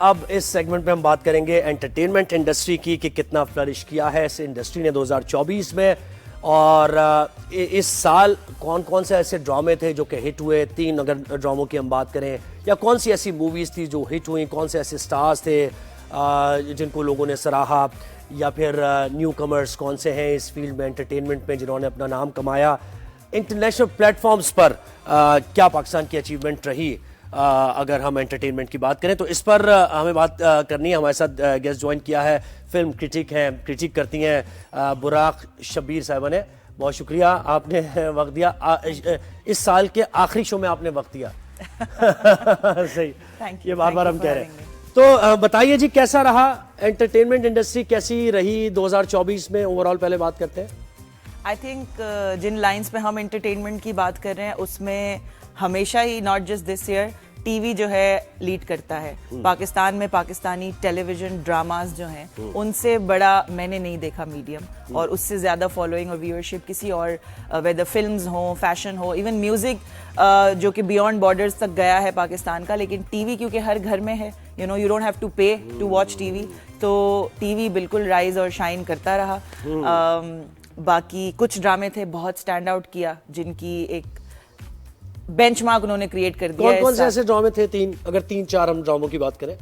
अब इस सेगमेंट में हम बात करेंगे एंटरटेनमेंट इंडस्ट्री की कि कितना फ्लरिश किया है इस इंडस्ट्री ने 2024 में। और इस साल कौन कौन से ऐसे ड्रामे थे जो कि हिट हुए। 3 अगर ड्रामों की हम बात करें, या कौन सी ऐसी मूवीज़ थी जो हिट हुई, कौन से ऐसे स्टार्स थे जिनको लोगों ने सराहा, या फिर न्यू कमर्स कौन से हैं इस फील्ड में एंटरटेनमेंट में जिन्होंने अपना नाम कमाया। इंटरनेशनल प्लेटफॉर्म्स पर क्या पाकिस्तान की अचीवमेंट रही अगर हम एंटरटेनमेंट की बात करें, तो इस पर हमें बात करनी है। हमारे साथ गेस्ट ज्वाइन किया है, फिल्म क्रिटिक करती हैं बुराक शब्बीर साहिबा ने। बहुत शुक्रिया, आपने वक्त दिया। इस साल के आखिरी शो में आपने वक्त दिया। सही, ये बार बार हम कह रहे हैं। तो बताइए जी, कैसा रहा एंटरटेनमेंट इंडस्ट्री, कैसी रही 2024 में ओवरऑल? पहले बात करते हैं। आई थिंक जिन लाइंस पे हम एंटरटेनमेंट की बात कर रहे हैं उसमें हमेशा ही, not just this year, TV जो है लीड करता है। पाकिस्तान में पाकिस्तानी टेलीविजन ड्रामास जो हैं उनसे बड़ा मैंने नहीं देखा मीडियम, और उससे ज़्यादा फॉलोइंग और व्यूअरशिप किसी और, वेदर फिल्म्स हो, फैशन हो, इवन म्यूज़िक जो कि बियॉन्ड बॉर्डर्स तक गया है पाकिस्तान का। लेकिन टीवी क्योंकि हर घर में है, यू डोंट हैव टू पे टू वॉच टीवी, तो टीवी बिल्कुल राइज और शाइन करता रहा। बाकी कुछ ड्रामे थे बहुत स्टैंड आउट किया, जिनकी एक बेंचमार्क उन्होंने क्रिएट कर दिया। कौन से ऐसे ड्रामे थे? अगर 3-4 हम ड्रामों की बात करें।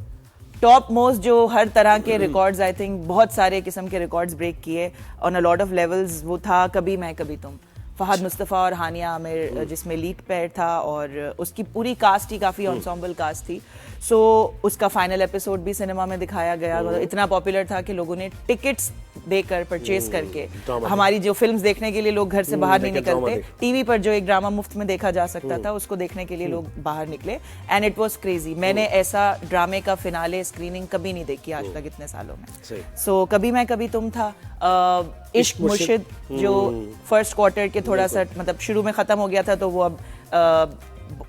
टॉप मोस्ट जो हर तरह के रिकॉर्ड्स, आई थिंक बहुत सारे किस्म के रिकॉर्ड्स ब्रेक किए on a lot of levels, वो था कभी मैं कभी तुम। फहद मुस्तफ़ा और हानिया आमिर जिसमें लीड पेयर था, और उसकी पूरी कास्ट ही काफ़ी एंसेम्बल कास्ट थी। सो उसका फाइनल एपिसोड भी सिनेमा में दिखाया गया। मतलब इतना पॉपुलर था कि लोगों ने टिकट्स देकर, परचेज करके, हमारी जो फिल्म्स देखने के लिए लोग घर से बाहर नहीं निकलते, टीवी पर जो एक ड्रामा मुफ्त में देखा जा सकता था उसको देखने के लिए लोग बाहर निकले, एंड इट वाज क्रेजी। मैंने ऐसा ड्रामे का फिनाले स्क्रीनिंग कभी नहीं देखी आज तक इतने सालों में। सो कभी मैं कभी तुम था। इश्क मुर्शिद जो फर्स्ट क्वार्टर के थोड़ा सा, मतलब शुरू में खत्म हो गया था, तो वो अब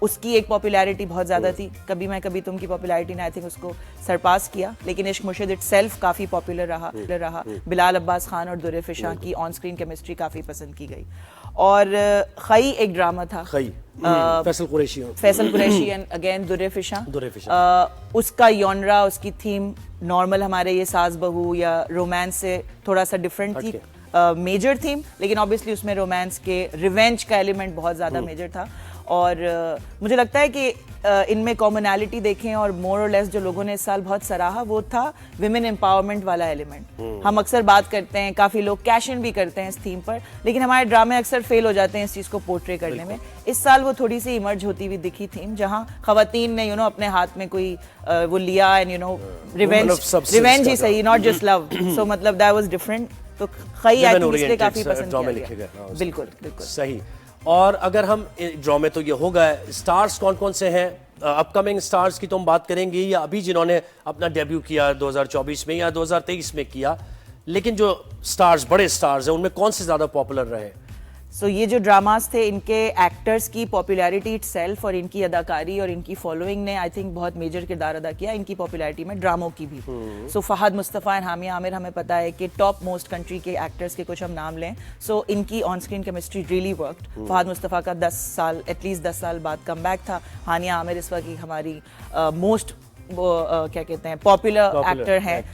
उसकी एक पॉपुलैरिटी बहुत ज़्यादा थी। कभी मैं कभी तुम की पॉपुलैरिटी ने आई थिंक उसको सरपास किया, लेकिन इश्क मुर्शिद इटसेल्फ काफ़ी पॉपुलर रहा। बिलाल अब्बास खान और दुर्रे फिशा की ऑन स्क्रीन केमिस्ट्री काफ़ी पसंद की गई। और खई एक ड्रामा था, फैसल कुरैशी एंड अगेन दुर्रे फिशा। उसका यॉनरा, उसकी थीम नॉर्मल हमारे ये सास बहू या रोमांस से थोड़ा सा डिफरेंट थी। मेजर थीम, लेकिन ऑब्वियसली उसमें रोमांस के रिवेंज का एलिमेंट बहुत ज़्यादा मेजर था। और मुझे लगता है कि इनमें कॉमनैलिटी देखें, और मोर और लेस जो लोगों ने इस साल बहुत सराहा वो था विमेन एम्पावरमेंट वाला एलिमेंट। हम अक्सर बात करते हैं, काफ़ी लोग कैश इन भी करते हैं इस थीम पर, लेकिन हमारे ड्रामे अक्सर फेल हो जाते हैं इस चीज़ को पोर्ट्रे करने में। इस साल वो थोड़ी सी इमर्ज होती हुई दिखी थीम, जहाँ खवातीन ने अपने हाथ में कोई वो लिया, एंड रिवेंज ही सही, नॉट जस्ट लव। सो मतलब दैट वाज डिफरेंट। तो खई आई थिंक इसलिए काफ़ी पसंद किया गया। बिल्कुल सही। और अगर हम ड्रामे, तो ये हो गए, स्टार्स कौन कौन से हैं? अपकमिंग स्टार्स की तो हम बात करेंगे, या अभी जिन्होंने अपना डेब्यू किया 2024 में या 2023 में किया, लेकिन जो स्टार्स, बड़े स्टार्स हैं, उनमें कौन से ज़्यादा पॉपुलर रहे? सो ये जो ड्रामास थे, इनके एक्टर्स की पॉपुलैरिटी इटसेल्फ और इनकी अदाकारी और इनकी फॉलोइंग ने आई थिंक बहुत मेजर किरदार अदा किया इनकी पॉपुलैरिटी में, ड्रामों की भी। सो फहद मुस्तफ़ा एंड हानिया आमिर, हमें पता है कि टॉप मोस्ट कंट्री के एक्टर्स के कुछ हम नाम लें, सो इनकी on screen chemistry really worked. Fahad Mustafa का 10 साल, एटलीस्ट 10 साल बाद कम बैक था। हानिया आमिर इस वक्त हमारी मोस्ट क्या कहते हैं पॉपुलर एक्टर हैं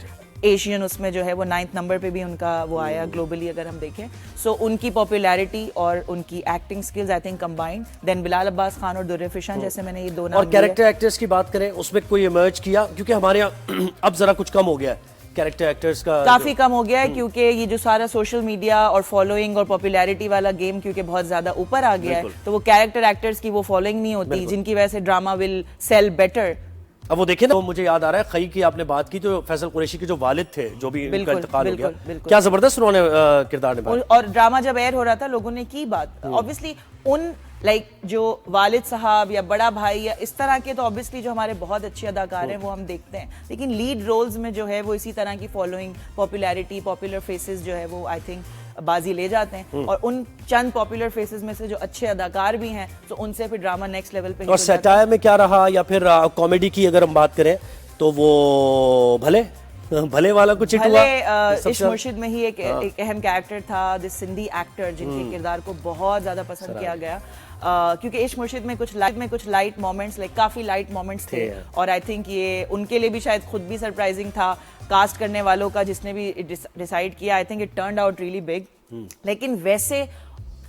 एशियन, उसमें जो है वो 9th नंबर पे भी उनका वो आया ग्लोबली अगर हम देखें। सो उनकी पॉपुलैरिटी और उनकी acting skills I think combined. Then Bilal Abbas Khan और दुर्रे फिशान, जैसे मैंने ये दो नाम। और कैरेक्टर एक्टर्स की बात करें, उसमें कोई इमर्ज किया? क्योंकि हमारे यहाँ अब जरा कुछ कम हो गया है कैरेक्टर एक्टर्स का, काफी कम हो गया है, क्योंकि ये जो सारा सोशल मीडिया और फॉलोइंग और पॉपुलैरिटी वाला गेम क्योंकि बहुत ज्यादा ऊपर आ गया है, तो वो कैरेक्टर एक्टर्स की वो फॉलोइंग नहीं होती, जिनकी वजह से ड्रामा विल सेल बेटर। अब वो देखें ना, वो मुझे याद आ रहा है, खई की आपने बात की, तो फैसल कुरैशी के जो वालिद थे, जो भी उनका इंतकाल हो गया, क्या जबरदस्त उन्होंने किरदार निभाया। और ड्रामा जब एयर हो रहा था, लोगों ने की बात, ऑब्वियसली उन जो वालिद साहब या बड़ा भाई या इस तरह के, तो ऑब्वियसली जो हमारे बहुत अच्छे अदाकार हैं वो हम देखते हैं, लेकिन लीड रोल्स में जो है वो इसी तरह की फॉलोइंग, पॉपुलैरिटी, पॉपुलर फेसेस जो है वो आई थिंक बाजी ले जाते हैं। और उन चंद पॉपुलर फेसेस में से जो अच्छे अदाकार भी हैं, तो उनसे फिर ड्रामा नेक्स्ट लेवल पे। और सैटायर में क्या रहा, या फिर कॉमेडी की अगर हम बात करें, तो वो भले भले वाला कुछ हिट हुआ। भले इश्क मुर्शिद में ही एक अहम कैरेक्टर था, दिस सिंधी एक्टर जिनके किरदार को बहुत ज्यादा पसंद किया गया, क्योंकि इश्क मुर्शिद में कुछ लाइट मोमेंट्स, लाइक काफी लाइट मोमेंट्स थे, और आई थिंक ये उनके लिए भी शायद खुद भी सरप्राइजिंग था, कास्ट करने वालों का जिसने भी डिसाइड किया। I think it turned out really big. लेकिन वैसे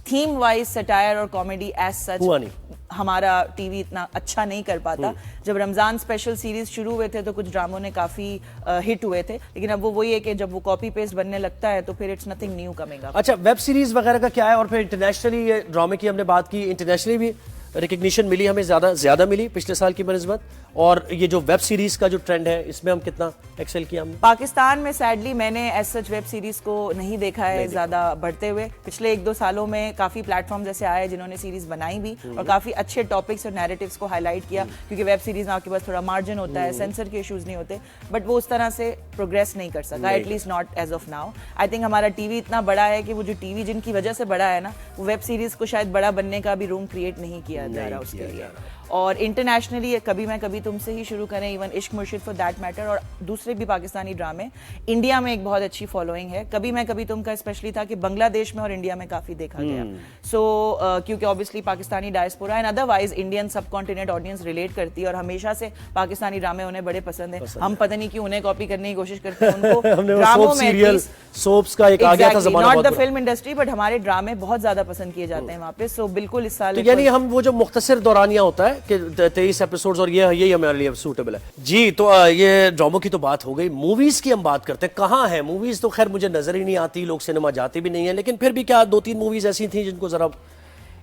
थीम वाइज सटायर और कॉमेडी एज सच हमारा टीवी इतना अच्छा नहीं कर पाता। जब रमजान स्पेशल सीरीज शुरू हुए थे तो कुछ ड्रामों ने काफी हिट हुए थे, लेकिन अब वो वही है कि जब वो कॉपी पेस्ट बनने लगता है तो फिर it's nothing new coming up. अच्छा, वेब सीरीज वगैरह का क्या है? और फिर इंटरनेशनली ये ड्रामे की हमने बात की, इंटरनेशनली भी रिकग्निशन मिली हमें, ज्यादा मिली पिछले साल की बनिस्बत, और ये जो वेब सीरीज का जो ट्रेंड है इसमें हम कितना एक्सेल किया हमने? पाकिस्तान में सैडली मैंने एज सच वेब सीरीज को नहीं देखा है ज्यादा बढ़ते हुए। पिछले 1-2 सालों में काफी प्लेटफॉर्म्स ऐसे आए जिन्होंने सीरीज बनाई भी और काफी अच्छे टॉपिक्स और नैरेटिव्स को हाईलाइट किया, क्योंकि वेब सीरीज में आपके पास थोड़ा मार्जिन होता है, सेंसर के इश्यूज नहीं होते, बट वो उस तरह से प्रोग्रेस नहीं कर सका, at least not as of now. I think हमारा टीवी इतना बड़ा है कि वो जो टीवी जिनकी वजह से बड़ा है ना, वो वेब सीरीज को शायद बड़ा बनने का भी रूम क्रिएट नहीं किया जा रहा उसके लिए। और इंटरनेशनली कभी मैं कभी तुमसे ही शुरू करें, इवन इश्क मुर्शिद फॉर दैट मैटर, और दूसरे भी पाकिस्तानी ड्रामे, इंडिया में एक बहुत अच्छी फॉलोइंग है। कभी मैं कभी तुम का स्पेशली था कि बांग्लादेश में और इंडिया में काफी देखा गया। सो क्योंकि obviously Pakistani diaspora and otherwise Indian सब कॉन्टिनेंट ऑडियंस रिलेट करती है, और हमेशा से पाकिस्तानी ड्रामे उन्हें बड़े पसंद है। हम पता नहीं क्यों उन्हें कॉपी करने की कोशिश करते हैं, उनको ड्रामों में सोप्स का एक आ गया था ज़माना, not the film industry but हमारे ड्रामे बहुत ज्यादा पसंद किए जाते हैं वहाँ पे। सो बिल्कुल इस साल यानी हम वो जो मुख्तसर दौरानिया होता है कि 23 एपिसोड्स, और यही हमारे लिए सूटेबल है जी। तो ये ड्रामों की तो बात हो गई, मूवीज की हम बात करते हैं। कहाँ है मूवीज? तो खैर मुझे नजर ही नहीं आती, लोग सिनेमा जाते भी नहीं है, लेकिन फिर भी क्या 2-3 मूवीज ऐसी थी जिनको जरा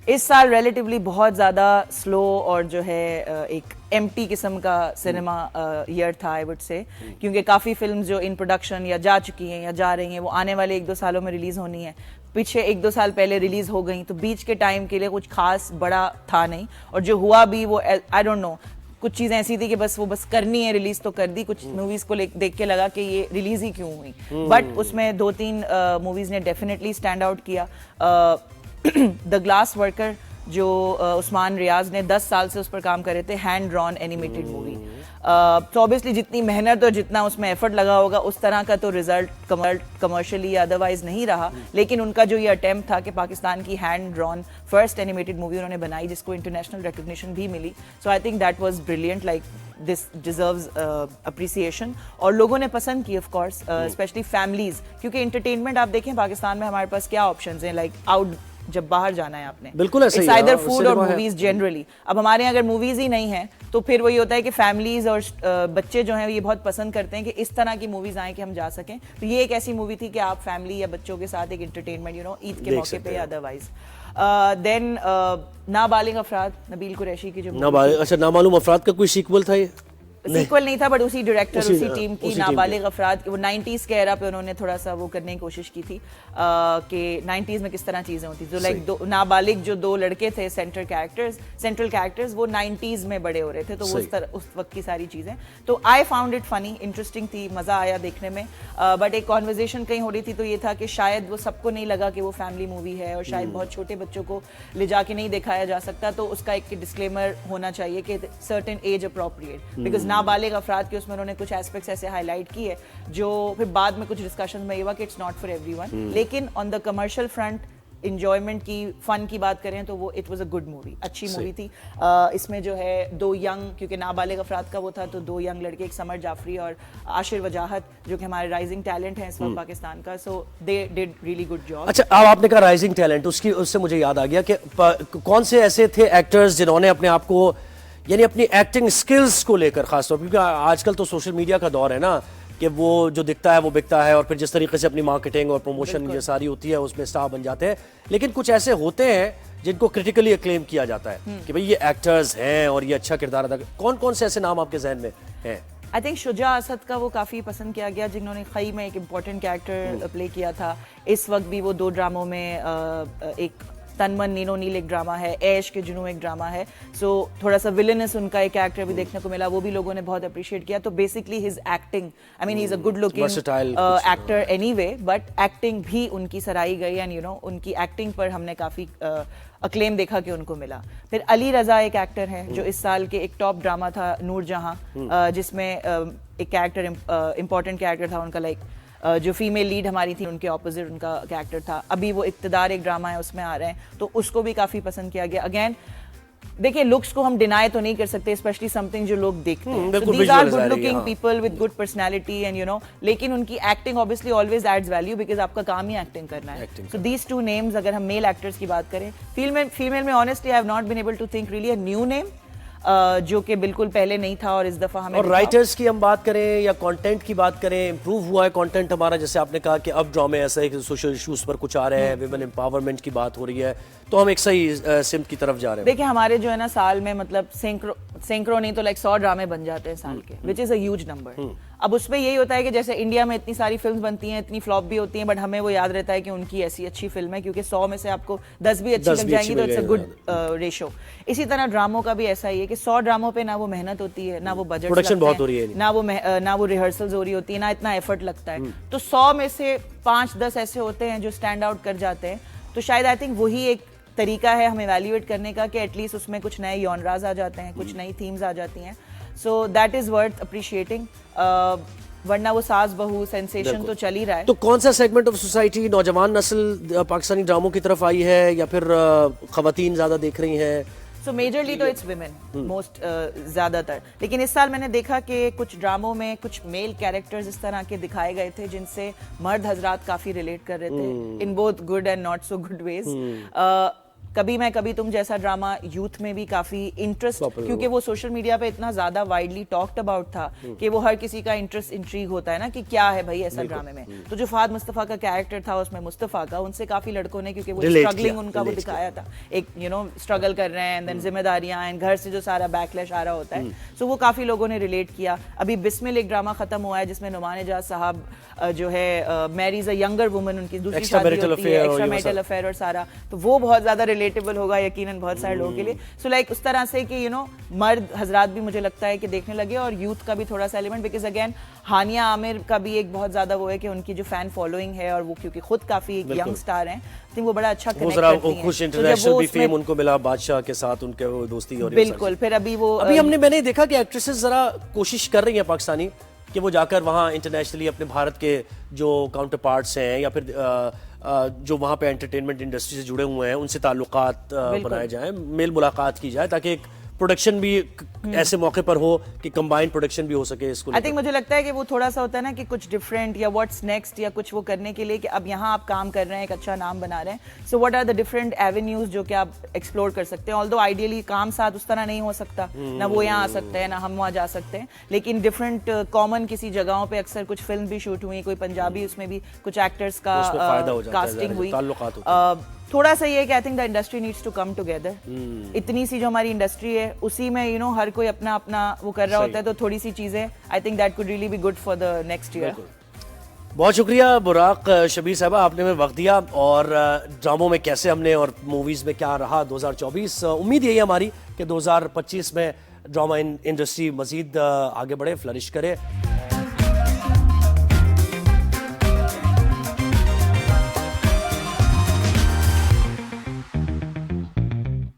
इस साल रिलेटिवली बहुत ज़्यादा स्लो और जो है एक एम्प्टी किस्म का सिनेमा ईयर था आई वुड से, क्योंकि काफ़ी फिल्म जो इन प्रोडक्शन या जा चुकी हैं या जा रही हैं वो आने वाले 1-2 सालों में रिलीज़ होनी है, पीछे 1-2 साल पहले रिलीज़ हो गई, तो बीच के टाइम के लिए कुछ खास बड़ा था नहीं, और जो हुआ भी वो आई डोंट नो, कुछ चीज़ें ऐसी थी कि बस करनी है, रिलीज तो कर दी। कुछ मूवीज को देख के लगा कि ये रिलीज ही क्यों हुई, बट उसमें 2-3 मूवीज ने डेफिनेटली स्टैंड आउट किया। द ग्लास वर्कर जो उस्मान रियाज ने 10 साल से उस पर काम कर रहे थे, हैंड ड्रॉन एनिमेटेड मूवी, तो ऑब्वियसली जितनी मेहनत और जितना उसमें एफर्ट लगा होगा उस तरह का तो रिजल्ट कमर्शियली या अदरवाइज नहीं रहा, लेकिन उनका जो ये अटेम्प्ट था कि पाकिस्तान की hand drawn first animated movie उन्होंने बनाई जिसको इंटरनेशनल रिकग्निशन भी मिली, so I think that was brilliant, like this deserves appreciation, और लोगों ने पसंद की ऑफ कोर्स, स्पेशली फैमिलीज, क्योंकि इंटरटेनमेंट आप देखें पाकिस्तान में हमारे पास क्या ऑप्शंस हैं, लाइक आउट जब बाहर जाना है आपने, बिल्कुल ऐसा ही है, आइदर फूड और मूवीज जनरली। अब हमारे यहाँ अगर मूवीज ही नहीं है तो फिर वही होता है कि फैमिलीज और बच्चे जो हैं ये बहुत पसंद करते हैं कि इस तरह की मूवीज आए कि हम जा सकें, तो ये एक ऐसी मूवी थी कि आप फैमिली या बच्चों के साथ एक एंटरटेनमेंट ईद के मौके पे या अदरवाइज। देन नाबालिग अफराद, नबील कुरैशी की जो अच्छा, नामालूम अफराद का कोई सीक्वल था? ये सीक्वल नहीं था, बट उसी डायरेक्टर उसी टीम की नाबालिग अफराद, वो 90s के एरा पे उन्होंने थोड़ा सा वो करने की कोशिश की थी कि 90s में किस तरह चीजें होती, जो लाइक नाबालिग जो 2 लड़के थे सेंट्रल कैरेक्टर्स वो 90s में बड़े हो रहे थे, तो वो उस वक्त की सारी चीजें, तो I found it funny, interesting थी, मजा आया देखने में, बट एक कॉन्वर्जेशन कहीं हो रही थी तो ये था कि शायद वो सबको नहीं लगा कि वो फैमिली मूवी है, और शायद बहुत छोटे बच्चों को ले जाके नहीं दिखाया जा सकता, तो उसका एक डिस्क्लेमर होना चाहिए कि सर्टेन एज अप्रोप्रिएट, बिकॉज नाबालिग अफराद के उसमें उन्होंने कुछ एस्पेक्ट्स ऐसे हाईलाइट किए जो फिर बाद में कुछ डिस्कशन में ये हुआ कि इट्स नॉट फॉर एवरीवन, लेकिन on the commercial front enjoyment की, फन की बात करें तो वो it was a good movie, अच्छी मूवी थी। इसमें जो है 2 यंग, क्योंकि नाबालिग अफराद का वो था, तो 2 यंग लड़के, एक समर जाफरी और आशिर वजाहत, जो कि हमारे राइजिंग टैलेंट हैं इस वक्त पाकिस्तान का, so they did really good job. अच्छा, अब आपने कहा राइजिंग टैलेंट, उससे मुझे याद आ गया कि कौन से ऐसे थे एक्टर्स जिन्होंने अपने आप को, यानी अपनी एक्टिंग स्किल्स को लेकर खासतौर, क्योंकि आजकल तो सोशल मीडिया का दौर है ना, कि वो जो दिखता है वो बिकता है, और फिर जिस तरीके से अपनी मार्केटिंग और प्रमोशन ये सारी होती है उसमें स्टार बन जाते हैं, लेकिन कुछ ऐसे होते हैं जिनको क्रिटिकली अक्लेम किया जाता है कि भाई ये एक्टर्स हैं और ये अच्छा किरदार अदा। कौन कौन से ऐसे नाम आपके जहन में हैं? आई थिंक शुजा असद का वो काफ़ी पसंद किया गया, जिन्होंने खई में एक इम्पॉर्टेंट कैरेक्टर प्ले किया था। इस वक्त भी वो 2 ड्रामों में एक तन मन नीनो नील एक ड्रामा है, ऐश के जुनू एक ड्रामा है, सो थोड़ा सा विलेनस उनका एक कैरेक्टर भी देखने को मिला, वो भी लोगों ने बहुत अप्रिशिएट किया। तो basically his acting, I mean he is a good looking actor anyway, but acting भी उनकी सराही गई एंड यू नो उनकी एक्टिंग पर हमने काफी अक्लेम देखा कि उनको मिला। फिर अली रजा एक एक्टर हैं जो इस साल के एक टॉप ड्रामा था नूरजहां, जिसमें एक कैरेक्टर इंपॉर्टेंट कैरेक्टर था उनका, लाइक जो फीमेल लीड हमारी थी उनके ऑपोजिट उनका कैरेक्टर था। अभी वो इक्तदार एक ड्रामा है उसमें आ रहे हैं, तो उसको भी काफी पसंद किया गया। अगेन देखिए, लुक्स को हम डिनाई तो नहीं कर सकते, स्पेशली समथिंग जो लोग देखते हैं। So these are good looking people with good personality and you know, लेकिन उनकी acting obviously always adds value because आपका काम ही एक्टिंग करना है। So these two names, अगर हम मेल एक्टर्स की बात करें, फीमेल में honestly I have not been able to think really a new name, जो कि बिल्कुल पहले नहीं था और इस दफा हमें। और राइटर्स की हम बात करें या कंटेंट की बात करें, इंप्रूव हुआ है कंटेंट हमारा, जैसे आपने कहा कि अब ड्रामे ऐसा है कि सोशल इश्यूज पर कुछ आ रहे हैं, विमेन एम्पावरमेंट की बात हो रही है, तो हम एक सही सिम्त की तरफ जा रहे हैं। देखिए हमारे जो है ना साल में मतलब सेंक्रो नहीं तो लाइक 100 ड्रामे बन जाते हैं साल के, which is a huge number. अब उसमें यही होता है कि जैसे इंडिया में इतनी सारी फिल्म्स बनती हैं, इतनी फ्लॉप भी होती हैं, बट हमें वो याद रहता है कि उनकी ऐसी अच्छी फिल्म है, क्योंकि 100 में से आपको 10 भी अच्छी लग जाएंगी, तो इट्स अ गुड रेशो। इसी तरह ड्रामों का भी ऐसा ही है कि 100 ड्रामों पे ना वो मेहनत होती है, ना वो बजट प्रोडक्शन बहुत हो रही है, ना वो रिहर्सल्स हो रही होती है, ना इतना एफर्ट लगता है। तो 100 में से 5-10 ऐसे होते हैं जो स्टैंड आउट कर जाते हैं। तो शायद आई थिंक वही एक तरीका है हमें वैल्यूएट करने का कि एटलीस्ट उसमें कुछ नए जॉनरास आ जाते हैं, कुछ नई थीम्स आ जाती हैं। So that is worth appreciating, वरना वो सास बहू सेंसेशन तो चल ही रहा है। तो कौन सा सेगमेंट ऑफ सोसाइटी, नौजवान नस्ल पाकिस्तानी ड्रामों की तरफ आई है या फिर खवातीन ज्यादा देख रही हैं? सो मेजरली तो इट्स विमेन मोस्ट ज्यादातर, लेकिन इस साल मैंने देखा कि कुछ ड्रामों में कुछ मेल कैरेक्टर्स इस तरह के दिखाए गए थे जिनसे मर्द हजरात काफी रिलेट कर रहे थे, in both good and not so good ways. कभी मैं कभी तुम जैसा ड्रामा यूथ में भी काफी इंटरेस्ट, क्योंकि वो सोशल मीडिया पे इतना ज्यादा वाइडली टॉक्ड अबाउट था कि वो हर किसी का इंटरेस्ट इंट्रीग होता है ना कि क्या है भाई ऐसा ड्रामे में। तो जो फहद मुस्तफा का कैरेक्टर था उसमें मुस्तफा का, उनसे काफी लड़कों ने, क्योंकि वो स्ट्रगलिंग उनका वो दिखाया था, एक यू नो स्ट्रगल कर रहे हैं एंड देन जिम्मेदारियां एंड घर से जो सारा बैकलैश आ रहा होता है, सो वो काफी लोगों ने रिलेट किया। अभी बिस्मिल एक ड्रामा खत्म हुआ है जिसमें नुमान एजाज साहब जो है मैरीज अ यंगर वुमन, उनकी दूसरी शादी होती है, एक्स्ट्रा मैरिटल अफेयर और सारा, तो वो बहुत ज्यादा रिलेटेबल होगा यकीनन बहुत सारे लोगों के लिए। सो लाइक उस तरह से कि यू नो मर्द हजरात भी मुझे लगता है कि देखने लगे, और यूथ का भी थोड़ा सा एलिमेंट, बिकॉज अगेन हानिया आमिर का भी एक बहुत ज्यादा वो है कि उनकी जो फैन फॉलोइंग है और वो क्योंकि खुद काफी एक यंग स्टार हैं, आई थिंक वो बड़ा अच्छा कनेक्ट करती हैं। कुछ इंटरनेशनल भी फेम उनको मिला बादशाह के साथ, उनके वो दोस्ती और बिल्कुल। फिर अभी मैंने देखा कि एक्ट्रेसेस जरा कोशिश कर रही हैं पाकिस्तानी कि वो जाकर वहाँ इंटरनेशनली अपने भारत के जो काउंटर पार्ट्स हैं या फिर जो वहाँ पे एंटरटेनमेंट इंडस्ट्री से जुड़े हुए हैं उनसे ताल्लुकात बनाए जाएं, मेल मुलाकात की जाए, ताकि एक प्रोडक्शन भी ऐसे मौके पर हो कि कंबाइंड प्रोडक्शन भी हो सके इसको। आई थिंक मुझे लगता है कि वो थोड़ा सा होता है ना कि कुछ डिफरेंट या व्हाट्स नेक्स्ट या कुछ वो करने के लिए कि अब यहाँ आप काम कर रहे हैं, एक अच्छा नाम बना रहे हैं, so what are the different avenues जो कि आप एक्सप्लोर कर सकते हैं। ऑल्दो आइडियली काम साथ उस तरह नहीं हो सकता, ना वो यहाँ आ सकते हैं ना हम वहाँ जा सकते हैं, लेकिन डिफरेंट कॉमन किसी जगहों पे अक्सर कुछ फिल्म भी शूट हुई, कोई पंजाबी उसमें भी कुछ एक्टर्स का कास्टिंग हुई। थोड़ा सा ये है कि I think the industry needs to come together. इतनी सी जो हमारी इंडस्ट्री है उसी में यू नो हर कोई अपना अपना वो कर रहा होता है, तो थोड़ी सी चीजें आई think that could really be good for the next year. बहुत शुक्रिया बुराक शबीर साहबा, आपने हमें वक्त दिया और ड्रामों में कैसे हमने और मूवीज में क्या रहा 2024। उम्मीद यही हमारी कि 2025 में ड्रामा इंडस्ट्री मजीद आगे बढ़े, फ्लरिश करे।